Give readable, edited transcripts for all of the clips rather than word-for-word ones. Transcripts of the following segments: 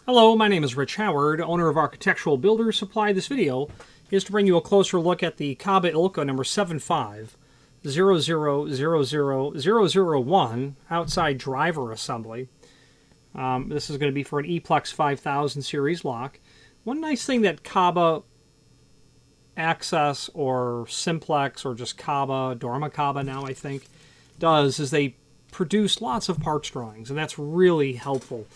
Hello, my name is Rich Howard, owner of Architectural Builders Supply. This video is to bring you a closer look at the KABA ILCA number 750000001 outside driver assembly. This is going to be for an E Plex 5000 series lock. One nice thing that KABA Access or Simplex or just KABA, Dorma KABA now I think, does is they produce lots of parts drawings, and that's really helpful.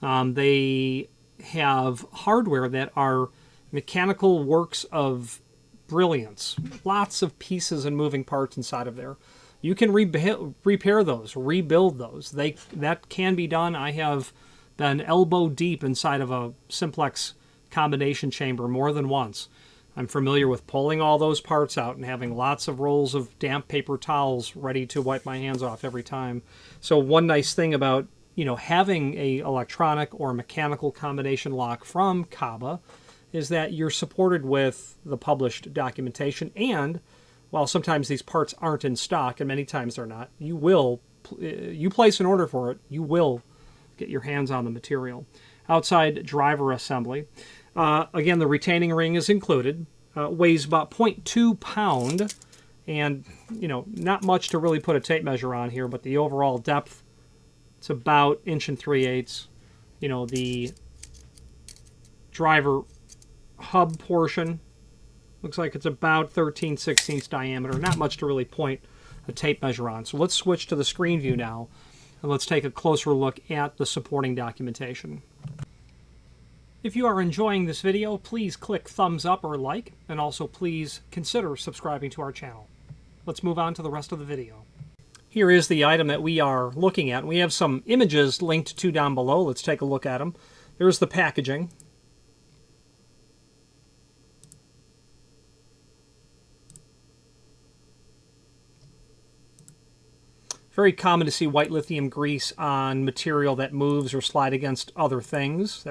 They have hardware that are mechanical works of brilliance. Lots of pieces and moving parts inside of there. You can repair those, rebuild those. That can be done. I have been elbow deep inside of a Simplex combination chamber more than once. I'm familiar with pulling all those parts out and having lots of rolls of damp paper towels ready to wipe my hands off every time. So one nice thing about having a electronic or mechanical combination lock from KABA is that you're supported with the published documentation, and while sometimes these parts aren't in stock, and many times they're not, you place an order for it, you will get your hands on the material. Outside driver assembly. Again, the retaining ring is included. Weighs about 0.2 pound, and not much to really put a tape measure on here, but the overall depth, it's about 1 3/8. The driver hub portion looks like it's about 13/16 diameter. Not much to really point a tape measure on. So let's switch to the screen view now, and let's take a closer look at the supporting documentation. If you are enjoying this video, please click thumbs up or like, and also please consider subscribing to our channel. Let's move on to the rest of the video. Here is the item that we are looking at. We have some images linked to down below. Let's take a look at them. There's the packaging. Very common to see white lithium grease on material that moves or slides against other things.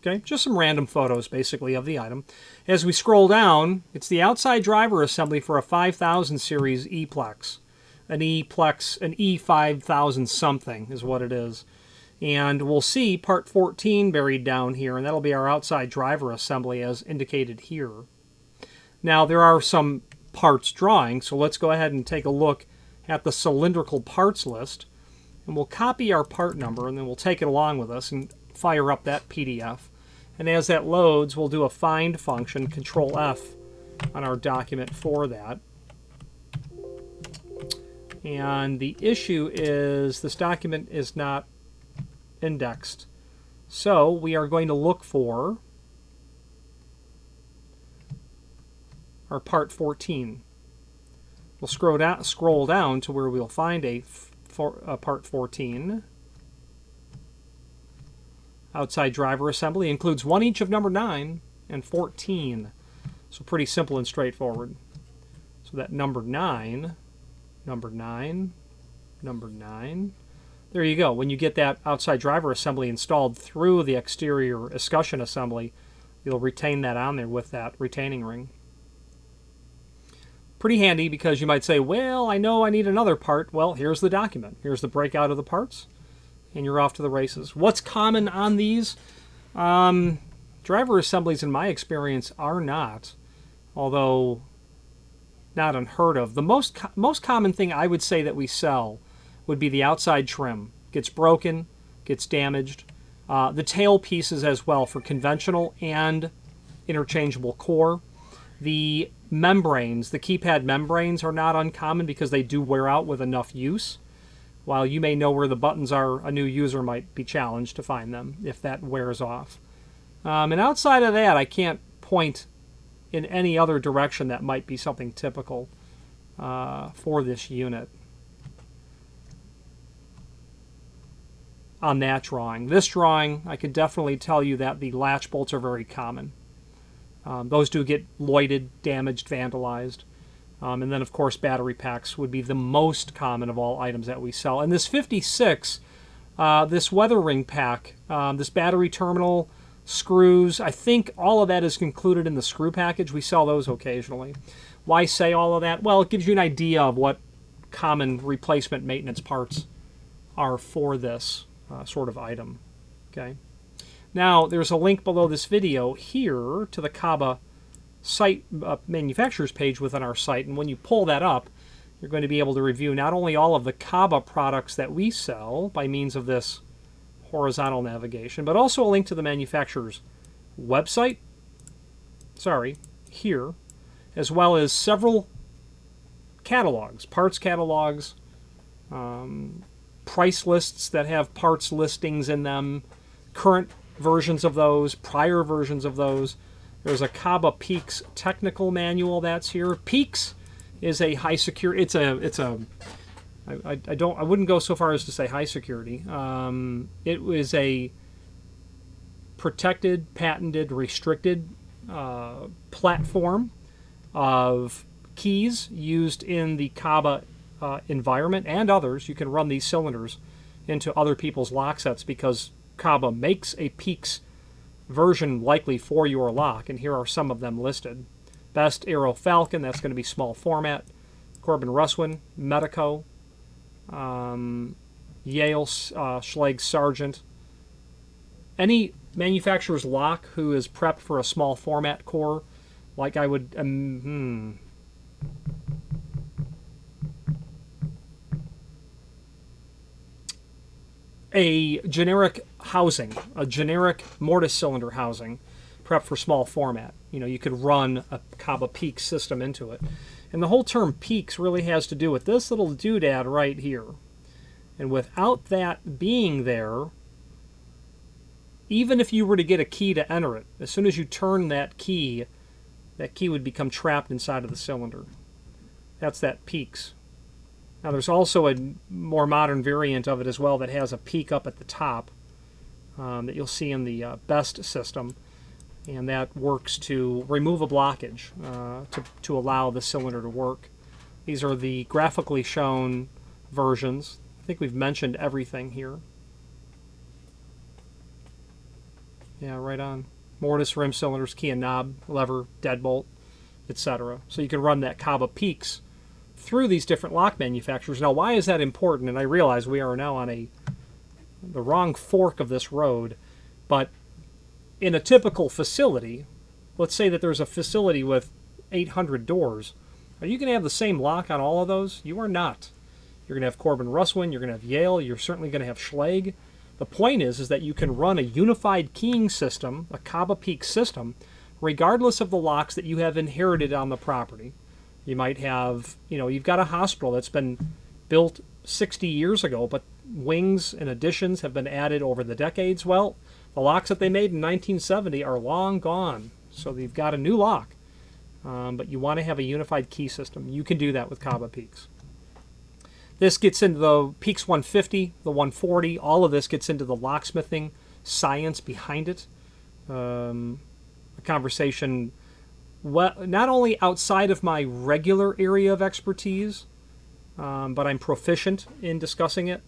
Okay, just some random photos, basically, of the item. As we scroll down, it's the outside driver assembly for a 5000 series E Plex. An E Plex, an E5000 something is what it is. And we'll see part 14 buried down here, and that'll be our outside driver assembly as indicated here. Now, there are some parts drawing, so let's go ahead and take a look at the cylindrical parts list. And we'll copy our part number, and then we'll take it along with us and fire up that PDF. And as that loads, we'll do a find function, Control F, on our document for that. And the issue is this document is not indexed. So we are going to look for our part 14. We'll scroll down to where we'll find a part 14. Outside driver assembly includes 1 each of number 9 and 14. So pretty simple and straightforward. So that number 9, number 9, number 9. There you go. When you get that outside driver assembly installed through the exterior escutcheon assembly, you'll retain that on there with that retaining ring. Pretty handy, because you might say, well, I know I need another part. Well, here's the document. Here's the breakout of the parts, and you're off to the races. What's common on these? Driver assemblies, in my experience, are not, although not unheard of. The most common thing I would say that we sell would be the outside trim. Gets broken, gets damaged. The tail pieces as well for conventional and interchangeable core. The membranes, the keypad membranes, are not uncommon because they do wear out with enough use. While you may know where the buttons are, a new user might be challenged to find them if that wears off. And outside of that, I can't point in any other direction that might be something typical for this unit. On that drawing. This drawing, I could definitely tell you that the latch bolts are very common. Those do get lloyded, damaged, vandalized. And then, of course, battery packs would be the most common of all items that we sell. And this 56, this weather ring pack, this battery terminal, screws, I think all of that is included in the screw package. We sell those occasionally. Why say all of that? Well, it gives you an idea of what common replacement maintenance parts are for this sort of item. Okay. Now, there's a link below this video here to the KABA site manufacturers page within our site, and when you pull that up, you're going to be able to review not only all of the KABA products that we sell by means of this horizontal navigation, but also a link to the manufacturer's website, here, as well as several catalogs, parts catalogs, price lists that have parts listings in them, current versions of those, prior versions of those. There's a KABA Peaks technical manual that's here. Peaks is a high security. I wouldn't go so far as to say high security. It was a protected, patented, restricted platform of keys used in the KABA environment and others. You can run these cylinders into other people's lock sets because KABA makes a Peaks version likely for your lock, and here are some of them listed. Best Aero Falcon, that's going to be small format. Corbin Russwin, Medico, Yale, Schlage Sargent. Any manufacturer's lock who is prepped for a small format core, like I would... a generic housing, a generic mortise cylinder housing, prepped for small format. You know, you could run a KABA Peaks system into it. And the whole term Peaks really has to do with this little doodad right here. And without that being there, even if you were to get a key to enter it, as soon as you turn that key would become trapped inside of the cylinder. That's that Peaks. Now there's also a more modern variant of it as well that has a peak up at the top that you'll see in the Best system, and that works to remove a blockage to allow the cylinder to work. These are the graphically shown versions. I think we've mentioned everything here. Yeah, right on. Mortise, rim cylinders, key and knob, lever, deadbolt, etc. So you can run that KABA Peaks through these different lock manufacturers. Now, why is that important? And I realize we are now on the wrong fork of this road, but in a typical facility, let's say that there's a facility with 800 doors. Are you going to have the same lock on all of those? You are not. You're going to have Corbin Russwin, you're going to have Yale, you're certainly going to have Schlage. The point is that you can run a unified keying system, a KABA Peaks system, regardless of the locks that you have inherited on the property. You might have, you've got a hospital that's been built 60 years ago, but wings and additions have been added over the decades. Well, the locks that they made in 1970 are long gone, so you've got a new lock. But you want to have a unified key system. You can do that with KABA Peaks. This gets into the Peaks 150, the 140. All of this gets into the locksmithing science behind it. A conversation not only outside of my regular area of expertise, but I'm proficient in discussing it,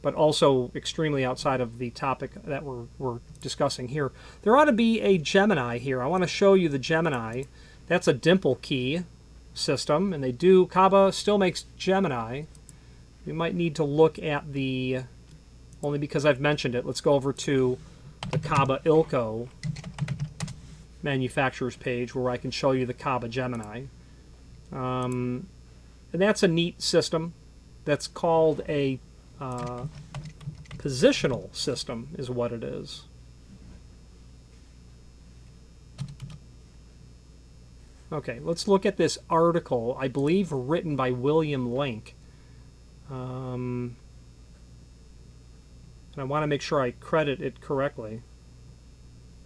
but also extremely outside of the topic that we're discussing here. There ought to be a Gemini here. I want to show you the Gemini. That's a dimple key system, and KABA still makes Gemini. We might need to look at only because I've mentioned it, let's go over to the KABA Ilco manufacturer's page where I can show you the KABA Gemini. And that's a neat system. That's called a positional system is what it is. Okay, let's look at this article, I believe written by William Link. And I want to make sure I credit it correctly.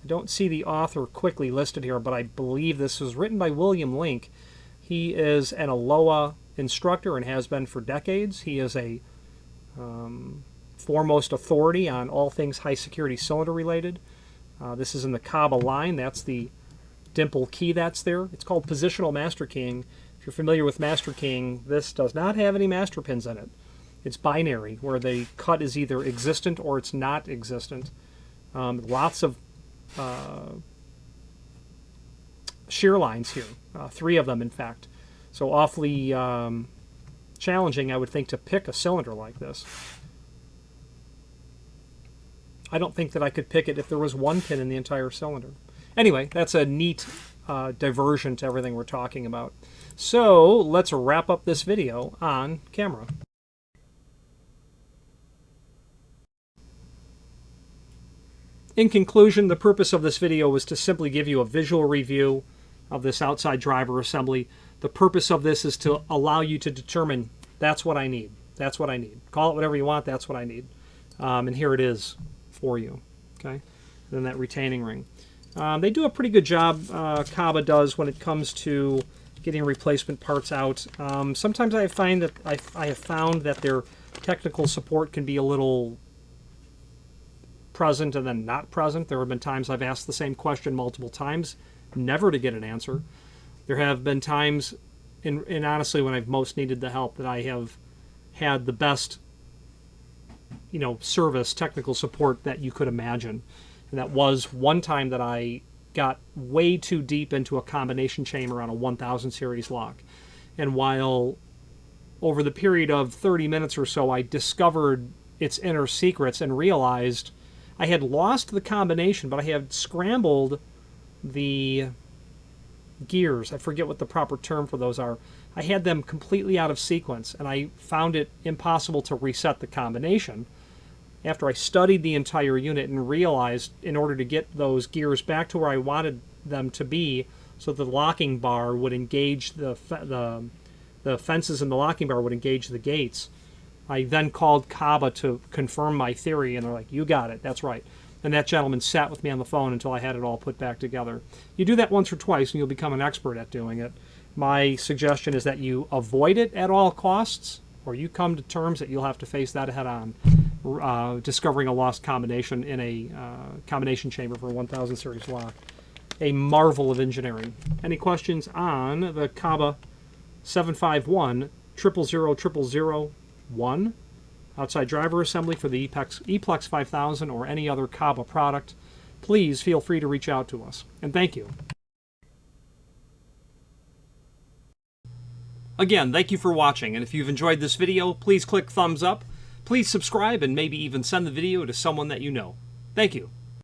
I don't see the author quickly listed here, but I believe this was written by William Link. He is an ALOA instructor and has been for decades. He is a foremost authority on all things high security cylinder related. This is in the KABA line. That's the dimple key that's there. It's called positional master keying. If you're familiar with master keying, this does not have any master pins in it. It's binary, where the cut is either existent or it's not existent. Lots of shear lines here, 3 of them in fact. So awfully challenging, I would think, to pick a cylinder like this. I don't think that I could pick it if there was one pin in the entire cylinder. Anyway, that's a neat diversion to everything we're talking about. So let's wrap up this video on camera. In conclusion, the purpose of this video was to simply give you a visual review of this outside driver assembly. The purpose of this is to allow you to determine, that's what I need. That's what I need. Call it whatever you want, that's what I need. And here it is for you. Okay? And then that retaining ring. They do a pretty good job, KABA does, when it comes to getting replacement parts out. Sometimes I find that I have found that their technical support can be a little present and then not present. There have been times I've asked the same question multiple times, never to get an answer. There have been times, and honestly, when I've most needed the help, that I have had the best, service, technical support that you could imagine. And that was one time that I got way too deep into a combination chamber on a 1000 series lock. And while over the period of 30 minutes or so, I discovered its inner secrets and realized I had lost the combination, but I had scrambled the gears. I forget what the proper term for those are. I had them completely out of sequence, and I found it impossible to reset the combination. After I studied the entire unit and realized in order to get those gears back to where I wanted them to be so the locking bar would engage the fences in the locking bar would engage the gates, I then called KABA to confirm my theory, and they're like, you got it, that's right. And that gentleman sat with me on the phone until I had it all put back together. You do that once or twice and you'll become an expert at doing it. My suggestion is that you avoid it at all costs, or you come to terms that you'll have to face that head on, discovering a lost combination in a combination chamber for a 1000 series lock. A marvel of engineering. Any questions on the KABA 751 0000001 outside driver assembly for the E Plex 5000 or any other KABA product, please feel free to reach out to us. And thank you. Again, thank you for watching, and if you've enjoyed this video, please click thumbs up, please subscribe, and maybe even send the video to someone that you know. Thank you.